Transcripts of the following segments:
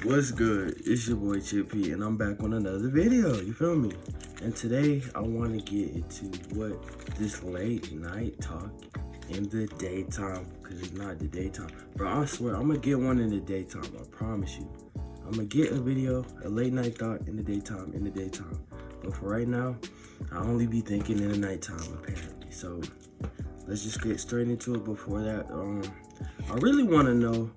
What's good? It's your boy Chippy, and I'm back on another video. You feel me? And today I want to get into what this late night talk in the daytime, because it's not the daytime. Bro, I swear I'm gonna get one in the daytime. I promise you. I'm gonna get a video, a late night thought in the daytime. But for right now, I only be thinking in the nighttime apparently. So let's just get straight into it. Before that, I really want to know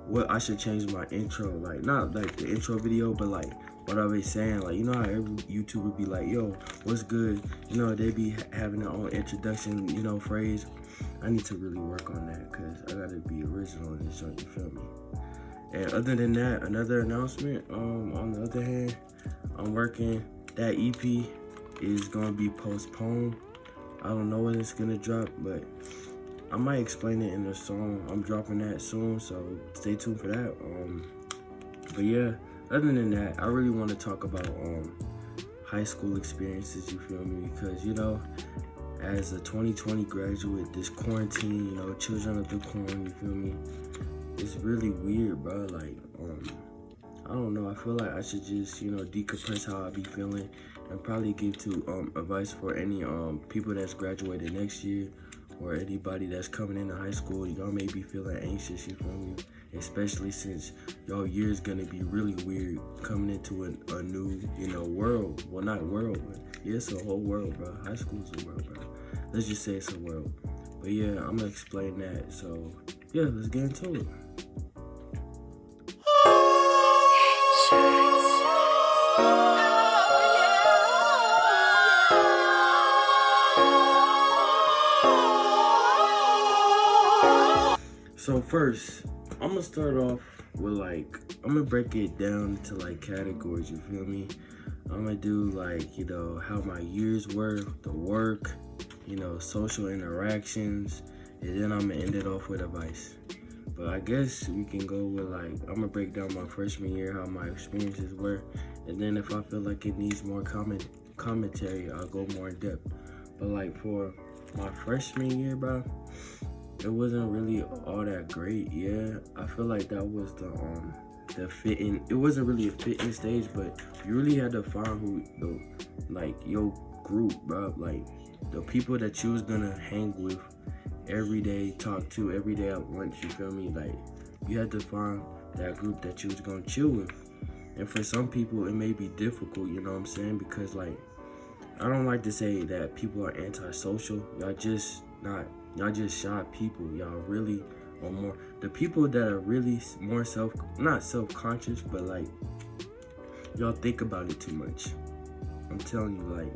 what I should change my intro, like not like the intro video, but like what I be saying. Like, you know how every YouTuber be like, yo, what's good? You know, they be having their own introduction, you know, phrase. I need to really work on that because I gotta be original in this joint, you feel me? And other than that, another announcement, on the other hand, I'm working, that EP is gonna be postponed. I don't know when it's gonna drop, but I might explain it in the song. I'm dropping that soon, so stay tuned for that. But yeah, other than that, I really want to talk about high school experiences, you feel me? Because, you know, as a 2020 graduate, this quarantine, you know, children of the corn, you feel me? It's really weird, bro. Like, I don't know. I feel like I should just, you know, decompress how I be feeling and probably give to advice for any people that's graduated next year, or anybody that's coming into high school. Y'all may be feeling anxious, you feel me? Especially since y'all year is gonna be really weird coming into a new, you know, world. Well, not world, but yeah, it's a whole world, bro. High school is a world, bro. Let's just say it's a world. But yeah, I'm gonna explain that. So yeah, let's get into it. So first, I'm gonna start off with like, I'm gonna break it down into like categories, you feel me? I'm gonna do like, you know, how my years were, the work, you know, social interactions, and then I'm gonna end it off with advice. But I guess we can go with like, I'm gonna break down my freshman year, how my experiences were, and then if I feel like it needs more commentary, I'll go more in depth. But like for my freshman year, bro, it wasn't really all that great. Yeah, I feel like that was the fitting. It wasn't really a fitting stage, but you really had to find who your group, bro. Like the people that you was gonna hang with every day, talk to every day at lunch. You feel me? Like you had to find that group that you was gonna chill with. And for some people, it may be difficult. You know what I'm saying? Because like, I don't like to say that people are antisocial. Y'all just shy people. Y'all really are more, the people that are really more not self-conscious, but like, y'all think about it too much. I'm telling you, like,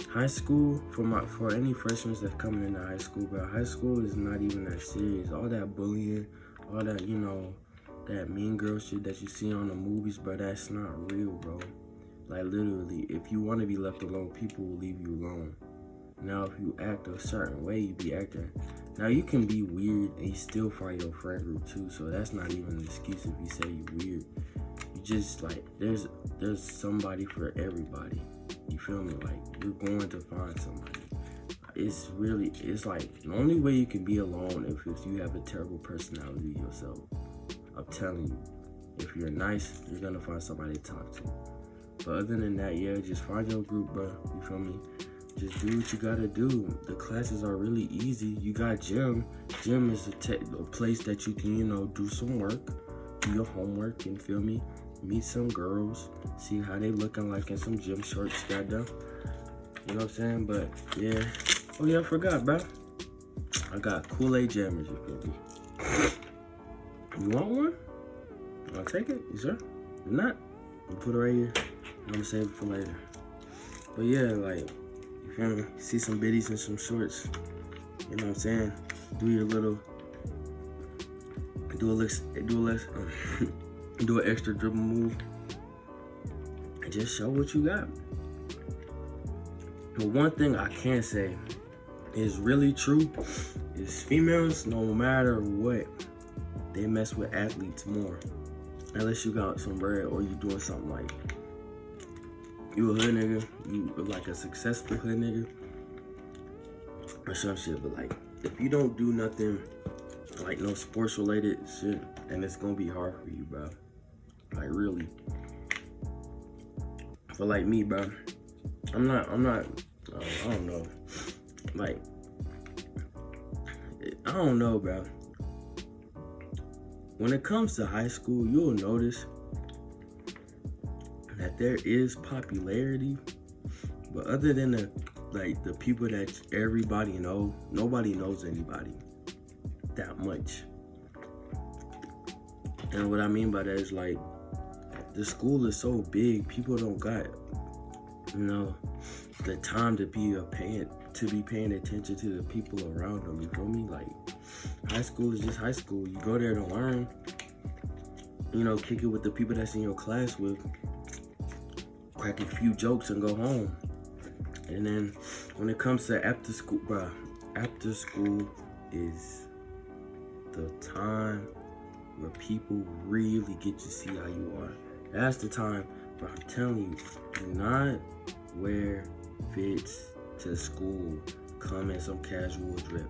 high school, for any freshmen that's coming into high school, bro, high school is not even that serious. All that bullying, all that, you know, that mean girl shit that you see on the movies, bro, that's not real, bro. Like, literally, if you want to be left alone, people will leave you alone. Now, if you act a certain way, you be acting. Now, you can be weird and you still find your friend group too, so that's not even an excuse if you say you weird. You just, like, there's somebody for everybody. You feel me? Like, you're going to find somebody. It's like, the only way you can be alone if you have a terrible personality yourself. I'm telling you, if you're nice, you're gonna find somebody to talk to. But other than that, yeah, just find your group, bro. You feel me? Just do what you gotta do. The classes are really easy. You got gym. Gym is a place that you can, you know, do some work, do your homework, and feel me? Meet some girls, see how they looking like in some gym shorts, goddamn. You know what I'm saying? But yeah. Oh yeah, I forgot, bro. I got Kool-Aid jammers, you feel me? You want one? I'll take it. You sure? If not, I'll put it right here. I'm gonna save it for later. But yeah, like, you feel me? See some biddies and some shorts. You know what I'm saying? Do your little, do an extra dribble move. And just show what you got. But one thing I can say is really true is females, no matter what, they mess with athletes more. Unless you got some bread or you doing something like, you a hood nigga, you like a successful hood nigga, or some shit. But like, if you don't do nothing like no sports related shit, then it's gonna be hard for you, bro. Like really. For like me, bro, I'm not, I don't know. Like, I don't know, bro. When it comes to high school, you'll notice that there is popularity, but other than the people that everybody know, nobody knows anybody that much. And what I mean by that is like, the school is so big, people don't got, the time to be paying attention to the people around them. You feel me? Like, high school is just high school. You go there to learn, kick it with the people that's in your class with, crack a few jokes and go home. And then when it comes to after school, bruh, after school is the time where people really get to see how you are. That's the time, but I'm telling you, do not wear fits to school, come in some casual drip.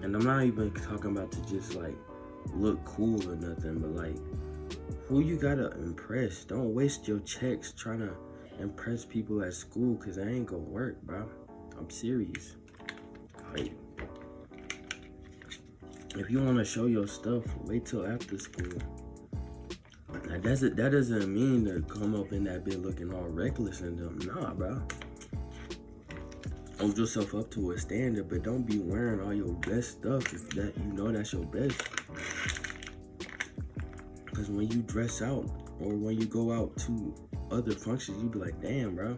And I'm not even talking about to just like look cool or nothing, but like, who you gotta impress? Don't waste your checks trying to impress people at school, cause that ain't gonna work, bro. I'm serious. Like, if you wanna show your stuff, wait till after school. Now, that doesn't mean to come up in that bit looking all reckless and dumb. Nah, bro. Hold yourself up to a standard, but don't be wearing all your best stuff if that that's your best. Because when you dress out or when you go out to other functions, you be like, damn, bro,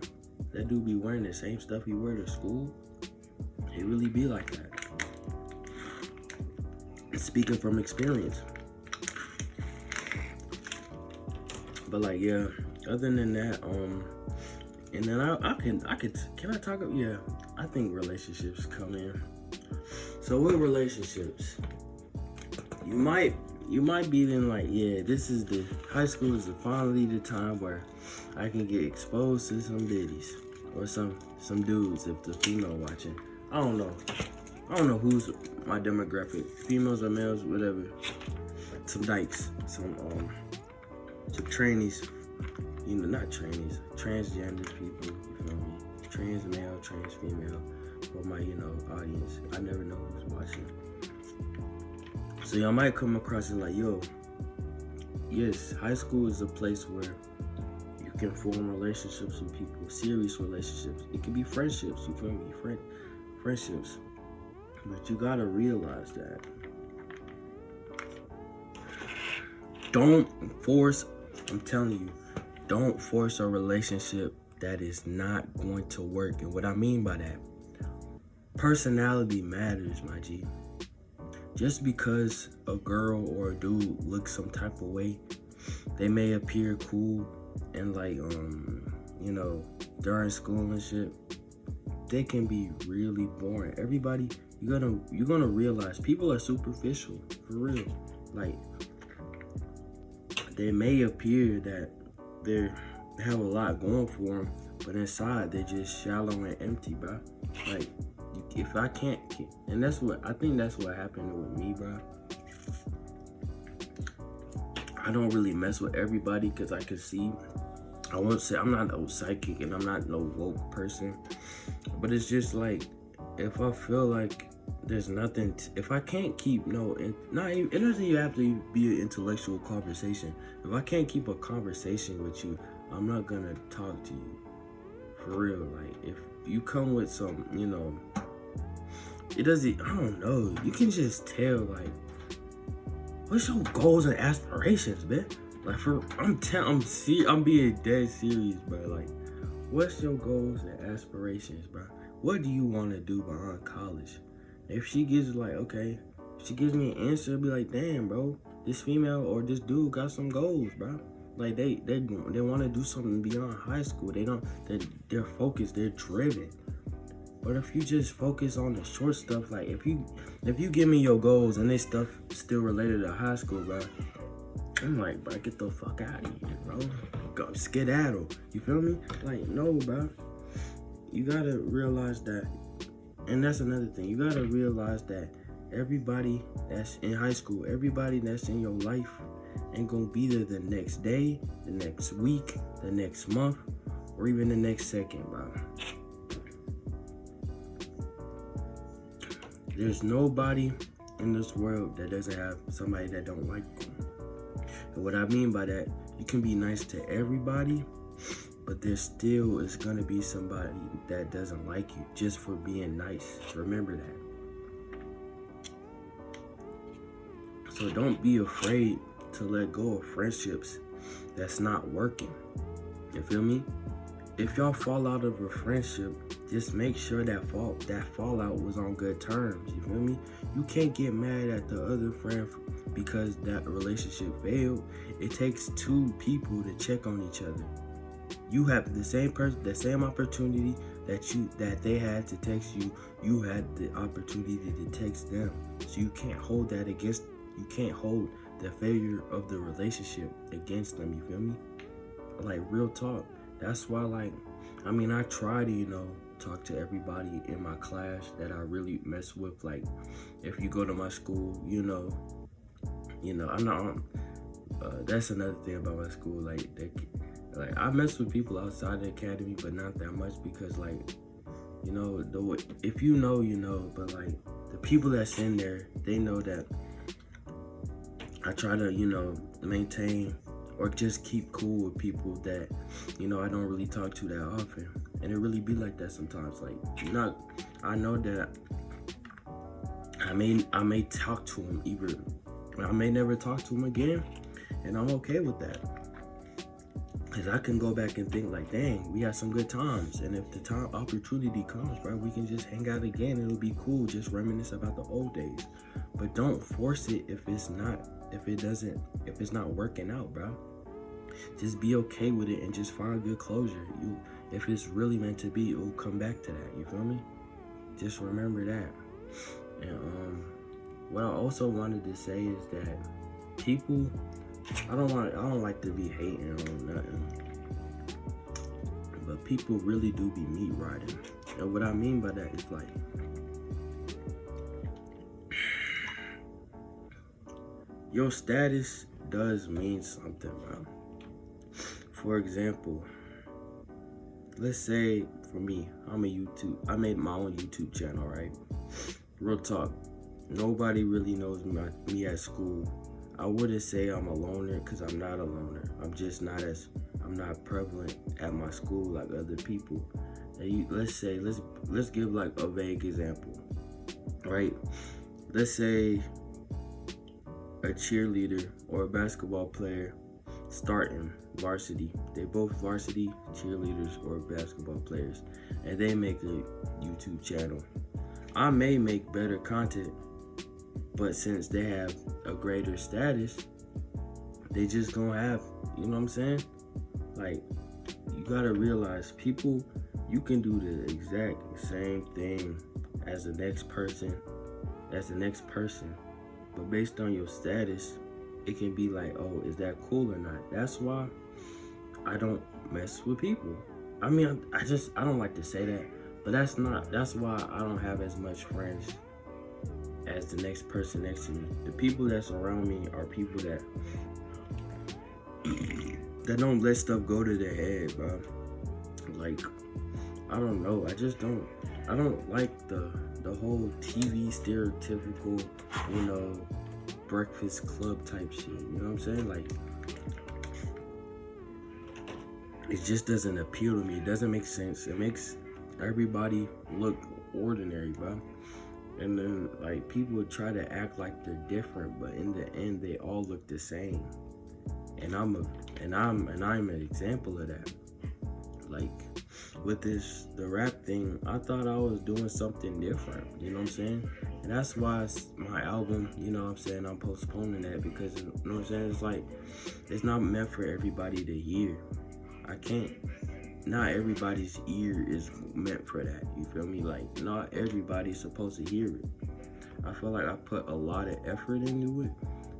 that dude be wearing the same stuff he wear to school. It really be like that. Speaking from experience. But like, yeah, other than that, and then can I talk? Yeah, I think relationships come in. So with relationships, you might be in like, yeah, this is the high school is finally the time where I can get exposed to some biddies or some dudes if the female watching. I don't know who's my demographic, females or males, whatever. Some dykes, some trainees, not trainees, transgender people, you feel me? Trans male, trans female, for my, audience. I never know who's watching. So y'all might come across it like, yo, yes, high school is a place where you can form relationships with people, serious relationships. It can be friendships, you feel me? Friendships. But you gotta realize that. I'm telling you, don't force a relationship that is not going to work. And what I mean by that, personality matters, my G. Just because a girl or a dude looks some type of way, they may appear cool and like, during school and shit, they can be really boring. Everybody, you're gonna realize people are superficial, for real. Like, they may appear that they have a lot going for them, but inside they're just shallow and empty, bro. Like, if I can't, and that's what happened with me, bro. I don't really mess with everybody because I can see. I won't say I'm not no psychic and I'm not no woke person, but it's just like, if I feel like there's nothing, if I can't keep it doesn't even have to be an intellectual conversation. If I can't keep a conversation with you, I'm not gonna talk to you. For real, like, if you come with some, it doesn't, I don't know, you can just tell, like, what's your goals and aspirations, man? Like, I'm being dead serious, bro. Like, what's your goals and aspirations, bro? What do you want to do beyond college? If she gives me an answer, I'll be like, damn, bro, this female or this dude got some goals, bro. Like, they want to do something beyond high school. They're focused, they're driven. But if you just focus on the short stuff, like, if you give me your goals and this stuff still related to high school, bro, I'm like, bro, get the fuck out of here, bro. Go skedaddle. You feel me? Like, no, bro. You gotta realize that, and that's another thing. You gotta realize that everybody that's in high school, everybody that's in your life, ain't gonna be there the next day, the next week, the next month, or even the next second, bro. There's nobody in this world that doesn't have somebody that don't like them. And what I mean by that, you can be nice to everybody, but there still is gonna be somebody that doesn't like you just for being nice. Remember that. So don't be afraid to let go of friendships that's not working. You feel me? If y'all fall out of a friendship, just make sure that fallout was on good terms. You feel me? You can't get mad at the other friend because that relationship failed. It takes two people to check on each other. You have the same opportunity that they had to text you. You had the opportunity to text them. So you can't hold that against. You can't hold the failure of the relationship against them. You feel me? Like, real talk. That's why, like, I mean, I try to, talk to everybody in my class that I really mess with. Like, if you go to my school, I'm not. That's another thing about my school. Like I mess with people outside the academy, but not that much because, like, if you know. But like the people that's in there, they know that I try to, maintain or just keep cool with people that, I don't really talk to that often. And it really be like that sometimes. Like, I know that I may talk to him I may never talk to him again, and I'm okay with that. Cause I can go back and think like, dang, we had some good times. And if the opportunity comes, bro, we can just hang out again. It'll be cool. Just reminisce about the old days. But don't force it if it's not working out, bro. Just be okay with it and just find good closure. If it's really meant to be, it will come back to that. You feel me? Just remember that. And what I also wanted to say is that people, I don't like to be hating on nothing, but people really do be meat riding. And what I mean by that is, like, your status does mean something, bro. For example, let's say for me, I made my own YouTube channel, right? Real talk, nobody really knows me at school. I wouldn't say I'm a loner because I'm not a loner. I'm not prevalent at my school like other people. And let's give like a vague example, right? Let's say a cheerleader or a basketball player starting varsity. They both varsity cheerleaders or basketball players, and they make a YouTube channel. I may make better content, but since they have a greater status, they just gonna have, you know what I'm saying? Like, you gotta realize, people, you can do the exact same thing as the next person, but based on your status, it can be like, oh, is that cool or not? That's why I don't mess with people. I mean, I don't like to say that, but that's why I don't have as much friends as the next person next to me. The people that's around me are people that don't let stuff go to their head, bro. Like, I don't know. I don't like the whole TV stereotypical, Breakfast Club type shit. You know what I'm saying? Like, it just doesn't appeal to me. It doesn't make sense. It makes everybody look ordinary, bro. And then, like, people would try to act like they're different, but in the end, they all look the same. And I'm an example of that. Like, with the rap thing, I thought I was doing something different. You know what I'm saying? And that's why my album, I'm postponing that because, you know what I'm saying? It's like, it's not meant for everybody to hear. Not everybody's ear is meant for that. You feel me? Like, not everybody's supposed to hear it. I feel like I put a lot of effort into it.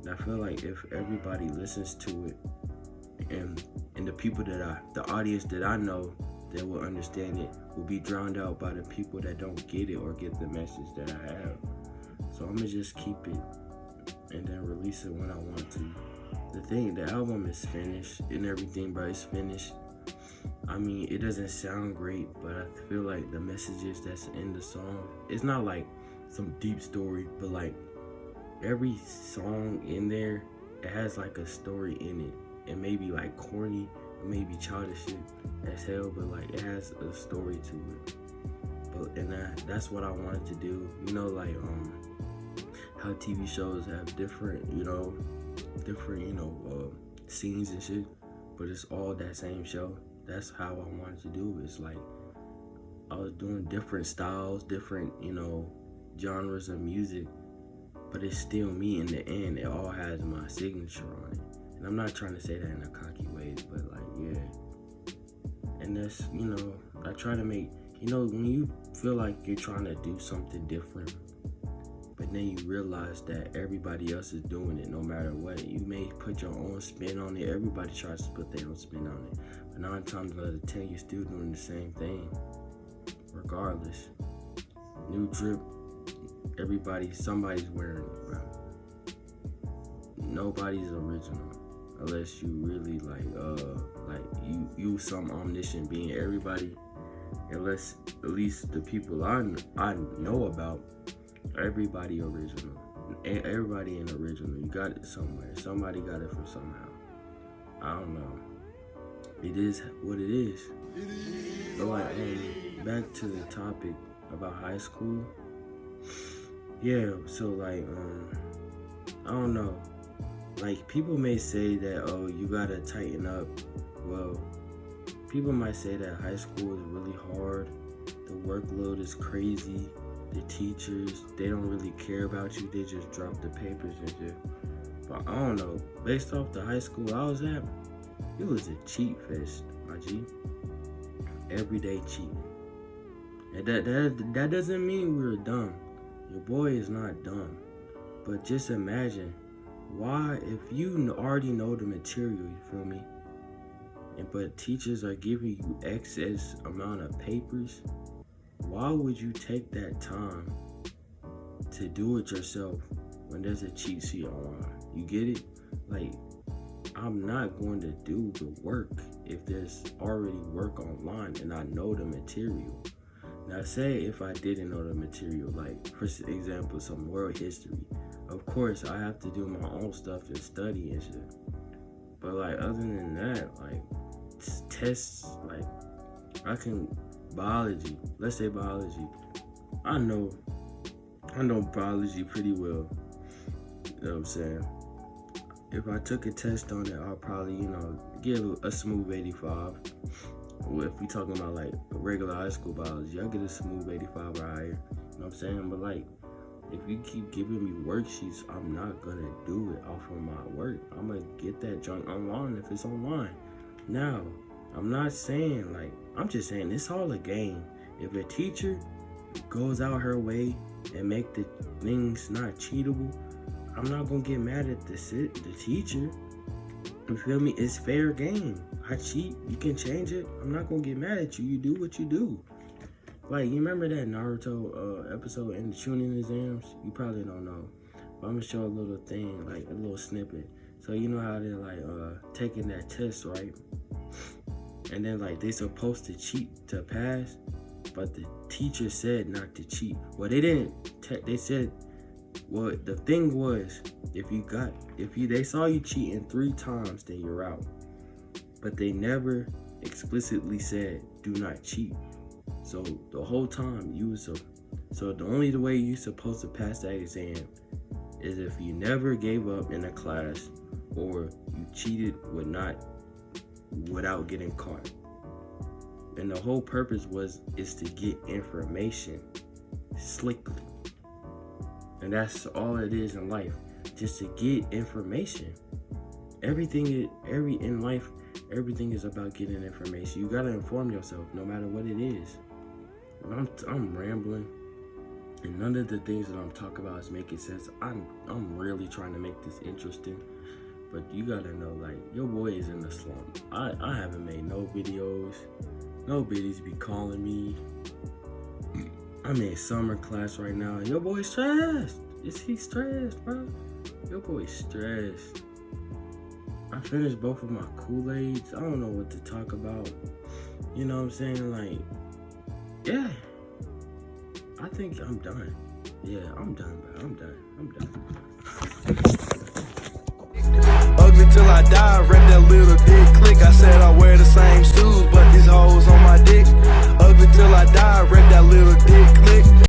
And I feel like if everybody listens to it, and the audience that I know that will understand it will be drowned out by the people that don't get it or get the message that I have. So I'm gonna just keep it and then release it when I want to. the album is finished and everything, bro. It's finished. I mean, it doesn't sound great, but I feel like the messages that's in the song, it's not like some deep story, but like every song in there, it has like a story in it. It may be like corny, it may be childish as hell, but like it has a story to it. But and that's what I wanted to do. You know, like how TV shows have different scenes and shit, but it's all that same show. That's how I wanted to do it. It's like I was doing different styles, different, genres of music, but it's still me in the end. It all has my signature on it. And I'm not trying to say that in a cocky way, but like, yeah. And that's, I try to make, when you feel like you're trying to do something different, but then you realize that everybody else is doing it no matter what. You may put your own spin on it. Everybody tries to put their own spin on it. But 9 times out of 10, you're still doing the same thing. Regardless. New drip, somebody's wearing it, bro. Nobody's original. Unless you really you some omniscient being. Everybody, unless at least the people I know about, everybody original. Everybody in original. You got it somewhere. Somebody got it from somehow. I don't know. It is what it is. But like, back to the topic about high school. Yeah, so I don't know. Like, people may say that, oh, you gotta tighten up. Well, people might say that high school is really hard. The workload is crazy. The teachers, they don't really care about you. They just drop the papers and shit. But I don't know. Based off the high school I was at, it was a cheat fest, my G. Everyday cheating. And that doesn't mean we were dumb. Your boy is not dumb. But just imagine, why, if you already know the material, you feel me? But teachers are giving you excess amount of papers, why would you take that time to do it yourself when there's a cheat sheet online? You get it? Like, I'm not going to do the work if there's already work online and I know the material. Now, say if I didn't know the material, like, for example, some world history. Of course, I have to do my own stuff and study and shit. But, like, other than that, like, tests, like, biology. Let's say biology. I know biology pretty well. You know what I'm saying? If I took a test on it, I'll probably, get a smooth 85. Well, if we talking about like regular high school biology, I'll get a smooth 85 or higher. You know what I'm saying? But like, if you keep giving me worksheets, I'm not gonna do it off of my work. I'm gonna get that junk online if it's online. Now, I'm not saying I'm just saying it's all a game. If a teacher goes out her way and make the things not cheatable, I'm not gonna get mad at the teacher. You feel me? It's fair game. I cheat, you can change it. I'm not gonna get mad at you. You do what you do. Like, you remember that Naruto episode in the Chunin exams? You probably don't know. But I'm gonna show a little thing, like a little snippet. So you know how they're taking that test, right? And then they supposed to cheat to pass, but the teacher said not to cheat. Well, they didn't. They said, well, the thing was, if they saw you cheating 3 times, then you're out. But they never explicitly said do not cheat. So the whole time so the only way you're supposed to pass that exam is if you never gave up in a class or you cheated without getting caught. And the whole purpose is to get information slickly. And that's all it is in life, just to get information. In life, everything is about getting information. You gotta inform yourself, no matter what it is. I'm rambling, and none of the things that I'm talking about is making sense. I'm really trying to make this interesting, but you gotta know, your boy is in the slump. I haven't made no videos. No biddies be calling me. I'm in summer class right now. Your boy's stressed. He's stressed, bro. Your boy's stressed. I finished both of my Kool-Aids. I don't know what to talk about. You know what I'm saying? Like, yeah. I think I'm done. Yeah, I'm done, bro. I'm done. Ugly till I die, rap that little dick click. I said